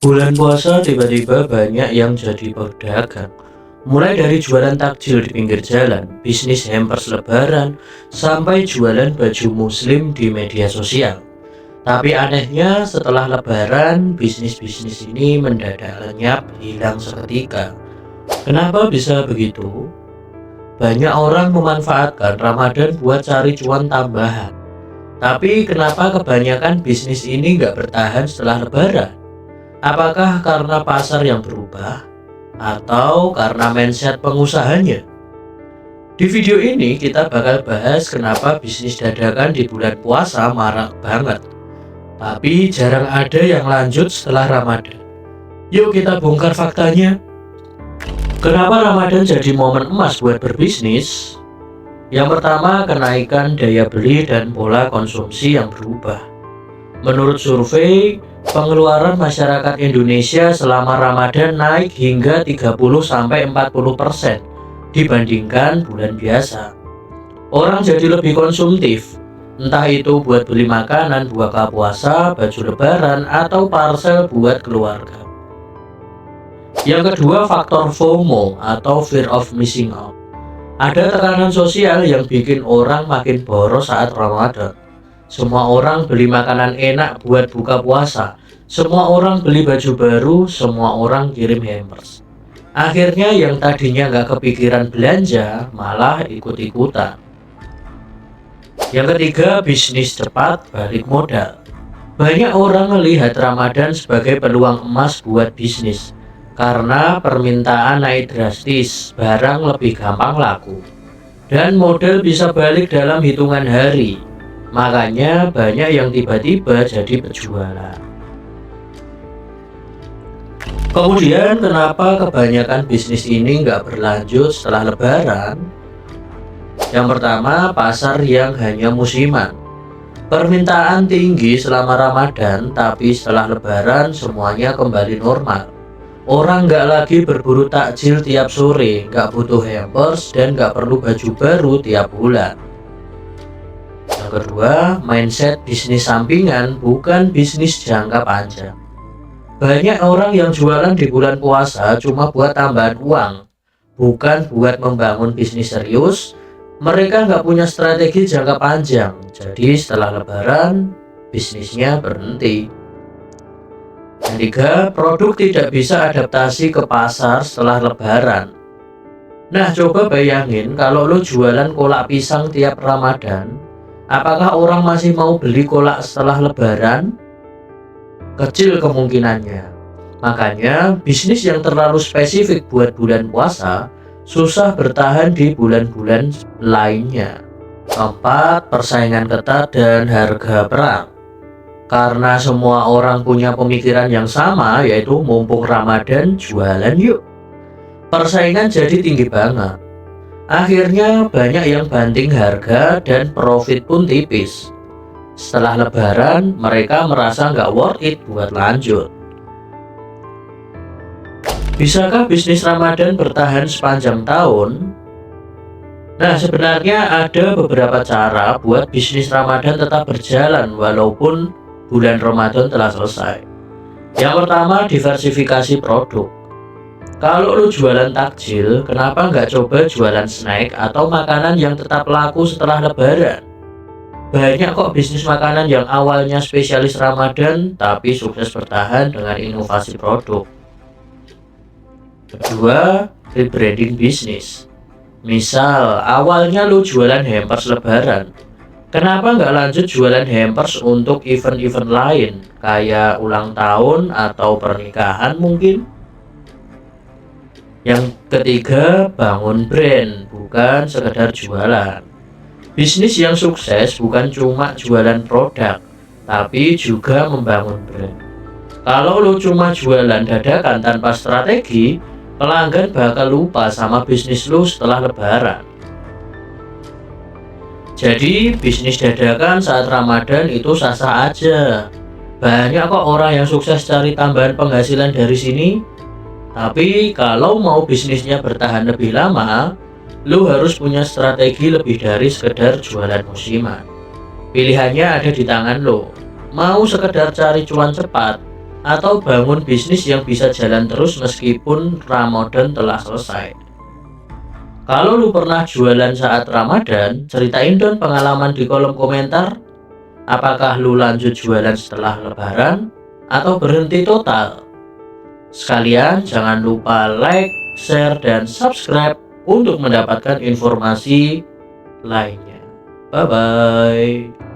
Bulan puasa tiba-tiba banyak yang jadi pedagang. Mulai dari jualan takjil di pinggir jalan, bisnis hampers lebaran, sampai jualan baju muslim di media sosial. Tapi anehnya setelah lebaran, bisnis-bisnis ini mendadak lenyap, hilang seketika. Kenapa bisa begitu? Banyak orang memanfaatkan Ramadan buat cari cuan tambahan. Tapi kenapa kebanyakan bisnis ini nggak bertahan setelah lebaran? Apakah karena pasar yang berubah atau karena mindset pengusahanya? Di video ini kita bakal bahas kenapa bisnis dadakan di bulan puasa marak banget, tapi jarang ada yang lanjut setelah Ramadan. Yuk kita bongkar faktanya. Kenapa Ramadan jadi momen emas buat berbisnis? Yang pertama, kenaikan daya beli dan pola konsumsi yang berubah. Menurut survei, pengeluaran masyarakat Indonesia selama Ramadan naik hingga 30-40% dibandingkan bulan biasa. Orang jadi lebih konsumtif, entah itu buat beli makanan buka puasa, baju lebaran, atau parcel buat keluarga. Yang kedua, faktor FOMO atau fear of missing out. Ada tekanan sosial yang bikin orang makin boros saat Ramadan. Semua orang beli makanan enak buat buka puasa. Semua orang beli baju baru, semua orang kirim hampers. Akhirnya yang tadinya nggak kepikiran belanja, malah ikut-ikutan. Yang ketiga, bisnis cepat balik modal. Banyak orang melihat Ramadan sebagai peluang emas buat bisnis. Karena permintaan naik drastis, barang lebih gampang laku. Dan modal bisa balik dalam hitungan hari. Makanya banyak yang tiba-tiba jadi penjualan. Kemudian kenapa kebanyakan bisnis ini nggak berlanjut setelah lebaran? Yang pertama, pasar yang hanya musiman. Permintaan tinggi selama Ramadan, tapi setelah lebaran semuanya kembali normal. Orang nggak lagi berburu takjil tiap sore, nggak butuh hampers, dan nggak perlu baju baru tiap bulan. Yang kedua, mindset bisnis sampingan bukan bisnis jangka panjang. Banyak orang yang jualan di bulan puasa cuma buat tambahan uang, bukan buat membangun bisnis serius. Mereka nggak punya strategi jangka panjang, jadi setelah lebaran, bisnisnya berhenti. Yang tiga, produk tidak bisa adaptasi ke pasar setelah lebaran. Nah, coba bayangin kalau lo jualan kolak pisang tiap Ramadan, apakah orang masih mau beli kolak setelah lebaran? Kecil kemungkinannya. Makanya, bisnis yang terlalu spesifik buat bulan puasa susah bertahan di bulan-bulan lainnya. Keempat, persaingan ketat dan harga perang. Karena semua orang punya pemikiran yang sama, yaitu mumpung Ramadan jualan yuk. Persaingan jadi tinggi banget. Akhirnya banyak yang banting harga dan profit pun tipis. Setelah lebaran, mereka merasa nggak worth it buat lanjut. Bisakah bisnis Ramadan bertahan sepanjang tahun? Nah, sebenarnya ada beberapa cara buat bisnis Ramadan tetap berjalan walaupun bulan Ramadan telah selesai. Yang pertama, diversifikasi produk. Kalau lu jualan takjil, kenapa nggak coba jualan snack atau makanan yang tetap laku setelah lebaran? Banyak kok bisnis makanan yang awalnya spesialis Ramadan tapi sukses bertahan dengan inovasi produk. Kedua, rebranding bisnis. Misal, awalnya lu jualan hampers lebaran. Kenapa nggak lanjut jualan hampers untuk event-event lain, kayak ulang tahun atau pernikahan mungkin? Yang ketiga, bangun brand, bukan sekedar jualan. Bisnis yang sukses bukan cuma jualan produk, tapi juga membangun brand. Kalau lo cuma jualan dadakan tanpa strategi, pelanggan bakal lupa sama bisnis lo setelah lebaran. Jadi bisnis dadakan saat Ramadan itu sah-sah aja. Banyak kok orang yang sukses cari tambahan penghasilan dari sini. Tapi kalau mau bisnisnya bertahan lebih lama, lu harus punya strategi lebih dari sekedar jualan musiman. Pilihannya ada di tangan lo. Mau sekedar cari cuan cepat, atau bangun bisnis yang bisa jalan terus meskipun Ramadan telah selesai? Kalau lu pernah jualan saat Ramadan, ceritain dong pengalaman di kolom komentar. Apakah lu lanjut jualan setelah Lebaran atau berhenti total? Sekalian jangan lupa like, share, dan subscribe untuk mendapatkan informasi lainnya. Bye-bye.